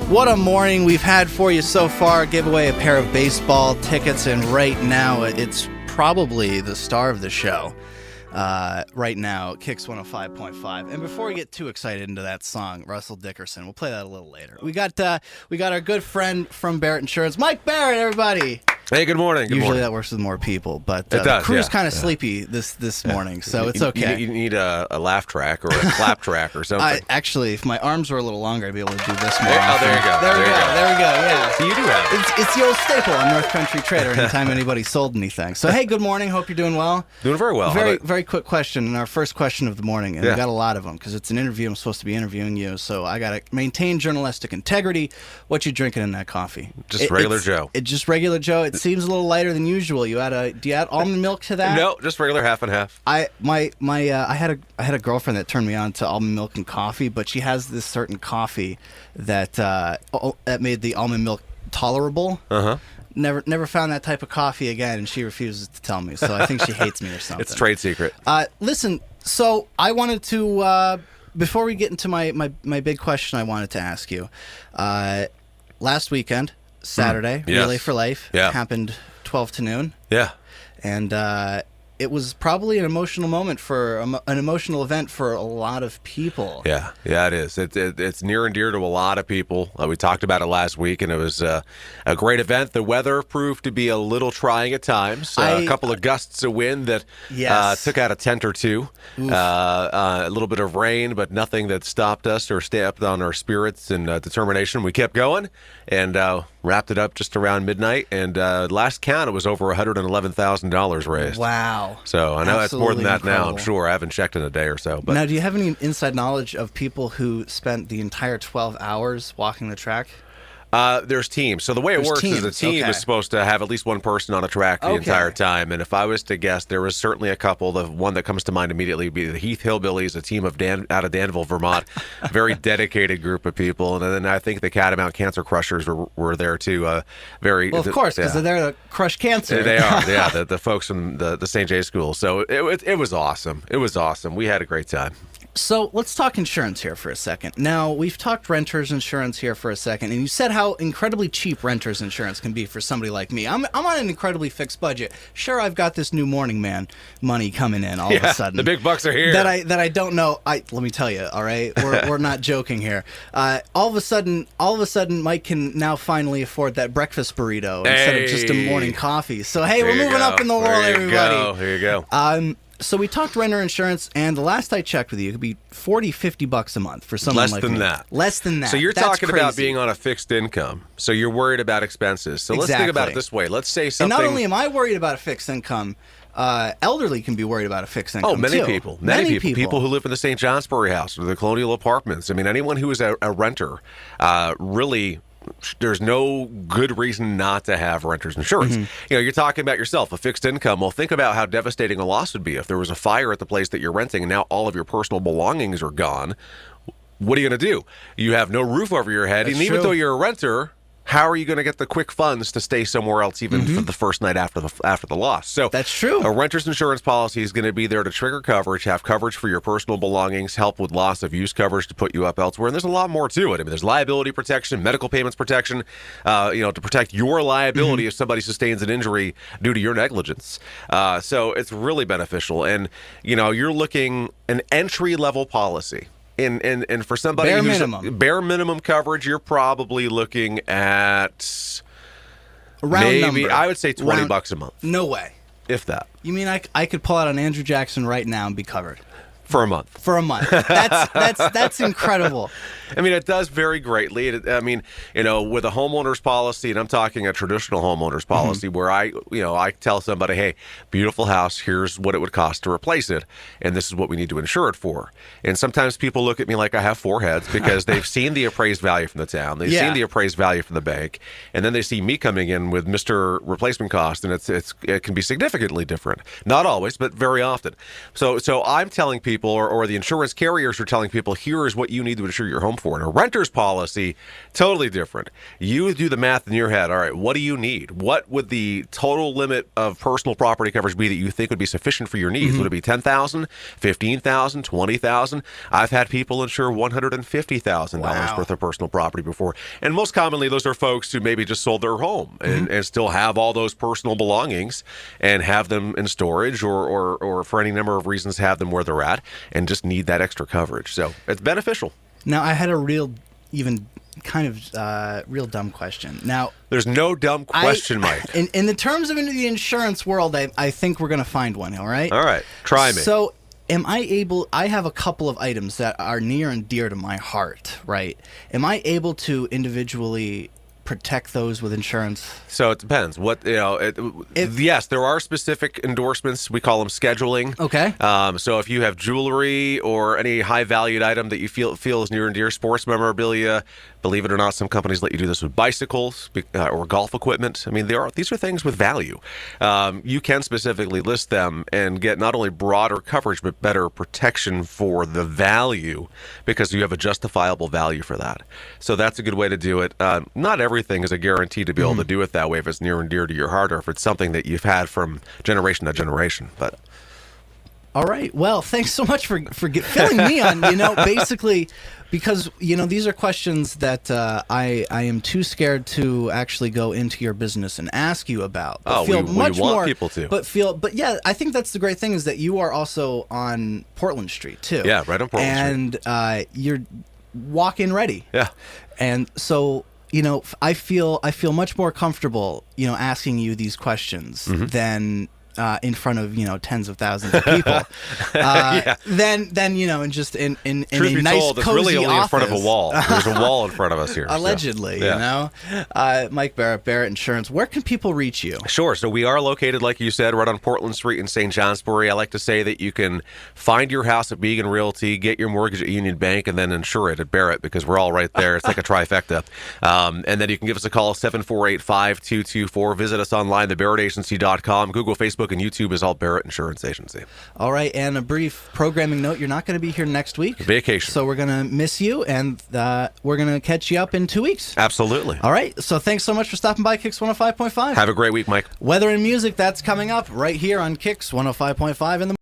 What a morning we've had for you so far. Give away a pair of baseball tickets, and right now it's probably the star of the show. Right now, Kicks 105.5. And before we get too excited into that song, Russell Dickerson, we'll play that a little later. We got our good friend from Barrett Insurance, Mike Barrett, everybody. Hey, good morning. Usually that works with more people, but it does, the crew's yeah. kind of sleepy this morning, so it's okay. You need a laugh track or a clap track or something. Actually, if my arms were a little longer, I'd be able to do this more Oh, often. there you go. There we go, yeah. So you do have it. It's the old staple on North Country Trader anytime anybody sold anything. So, hey, good morning. Hope you're doing well. Doing very well. Very quick question, and our first question of the morning, and we got a lot of them because it's an interview. I'm supposed to be interviewing you, so I got to maintain journalistic integrity. What you drinking in that coffee? Just regular Joe. It's just regular Joe. It seems a little lighter than usual. Do you add almond milk to that? No, just regular half and half. I had a girlfriend that turned me on to almond milk and coffee, but she has this certain coffee that made the almond milk tolerable. Never found that type of coffee again, and she refuses to tell me. So I think she hates me or something. It's trade secret. Listen, so I wanted to before we get into my big question, I wanted to ask you. Last weekend, Saturday, Yes. Relay for Life happened 12 to noon. Yeah. And it was probably an emotional moment an emotional event for a lot of people. Yeah, it is. It's near and dear to a lot of people. We talked about it last week, and it was a great event. The weather proved to be a little trying at times. A couple of gusts of wind that took out a tent or two. A little bit of rain, but nothing that stopped us or stamped on our spirits and determination. We kept going and wrapped it up just around midnight. And last count, it was over $111,000 raised. Wow. So I know Absolutely it's more than that incredible. now, I'm sure. I haven't checked in a day or so. But now, do you have any inside knowledge of people who spent the entire 12 hours walking the track? There's teams. So the way it works is the team is supposed to have at least one person on a track the entire time. And if I was to guess, there was certainly a couple. The one that comes to mind immediately would be the Heath Hillbillies, a team of out of Danville, Vermont. Very dedicated group of people. And then I think the Catamount Cancer Crushers were there too. Well, of course, because they're there to crush cancer. They are, yeah. The folks from the St. J School. So it was awesome. It was awesome. We had a great time. So let's talk insurance here for a second. Now, we've talked renters insurance here for a second, and you said how incredibly cheap renters insurance can be for somebody like me. I'm on an incredibly fixed budget. Sure, I've got this new Morning Man money coming in all of a sudden. The big bucks are here. That I don't know. Let me tell you, all right? We're not joking here. All of a sudden, Mike can now finally afford that breakfast burrito instead of just a morning coffee. So, hey, we're moving up in the world, everybody. There you go. So we talked renter insurance, and the last I checked with you, it could be $40-$50 a month for someone like me. Less than that. So you're That's talking crazy. about being on a fixed income. So you're worried about expenses. So let's think about it this way. Let's say something. And not only am I worried about a fixed income, elderly can be worried about a fixed income. Many too. people. Many people. People who live in the St. Johnsbury house or the Colonial Apartments. I mean, anyone who is a renter really. There's no good reason not to have renter's insurance. You're talking about yourself, a fixed income. Well, think about how devastating a loss would be if there was a fire at the place that you're renting and now all of your personal belongings are gone. What are you going to do? You have no roof over your head. That's and even true. though you're a renter, how are you going to get the quick funds to stay somewhere else even for the first night after the loss? So that's true. A renter's insurance policy is going to be there to trigger coverage, have coverage for your personal belongings, help with loss of use coverage to put you up elsewhere. And there's a lot more to it. I mean, there's liability protection, medical payments protection, to protect your liability if somebody sustains an injury due to your negligence. So it's really beneficial. And, you're looking an entry-level policy. And for somebody who's bare minimum coverage, you're probably looking at I would say $20 a month. No way. If that. You mean I could pull out an Andrew Jackson right now and be covered? For a month. That's incredible. I mean, it does vary greatly. With a homeowner's policy, and I'm talking a traditional homeowner's policy, where I tell somebody, hey, beautiful house, here's what it would cost to replace it, and this is what we need to insure it for. And sometimes people look at me like I have four heads because they've seen the appraised value from the town, they've seen the appraised value from the bank, and then they see me coming in with Mr. Replacement Cost, and it can be significantly different. Not always, but very often. So I'm telling people people, or the insurance carriers are telling people, here is what you need to insure your home for. In a renter's policy, totally different. You do the math in your head. All right, what do you need? What would the total limit of personal property coverage be that you think would be sufficient for your needs? Would it be $10,000, $15,000, $20,000? I've had people insure $150,000 worth of personal property before. And most commonly, those are folks who maybe just sold their home and still have all those personal belongings and have them in storage or for any number of reasons have them where they're at and just need that extra coverage. So it's beneficial. Now, I had a real dumb question. Now, there's no dumb question, Mike. In the terms of the insurance world, I think we're going to find one, all right? All right, try me. So, I have a couple of items that are near and dear to my heart, right? Am I able to individually protect those with insurance? So it depends. Yes, there are specific endorsements. We call them scheduling. Okay. So if you have jewelry or any high valued item that you feel is near and dear, sports memorabilia, believe it or not, some companies let you do this with bicycles or golf equipment. I mean, these are things with value. You can specifically list them and get not only broader coverage but better protection for the value because you have a justifiable value for that. So that's a good way to do it. Not everything is a guarantee to be able to do it that way if it's near and dear to your heart or if it's something that you've had from generation to generation. But all right. Well, thanks so much for filling me on, basically, because, these are questions that I am too scared to actually go into your business and ask you about. But we want people to. But yeah, I think that's the great thing is that you are also on Portland Street, too. Yeah, right on Portland Street. And you're walk-in ready. Yeah. And so, I feel much more comfortable, asking you these questions than in front of tens of thousands of people. Then and just in a nice told, cozy it's really only office. in front of a wall. There's a wall in front of us here. Allegedly, so, Mike Barrett, Barrett Insurance. Where can people reach you? Sure. So we are located, like you said, right on Portland Street in St. Johnsbury. I like to say that you can find your house at Beacon Realty, get your mortgage at Union Bank, and then insure it at Barrett because we're all right there. It's like a trifecta. And then you can give us a call, 748-5224. Visit us online, thebarrettagency.com. Google, Facebook, and YouTube is all Barrett Insurance Agency. All right, and a brief programming note. You're not going to be here next week. Vacation. So we're going to miss you, and we're going to catch you up in 2 weeks. Absolutely. All right, so thanks so much for stopping by Kicks 105.5. Have a great week, Mike. Weather and music, that's coming up right here on Kicks 105.5 in the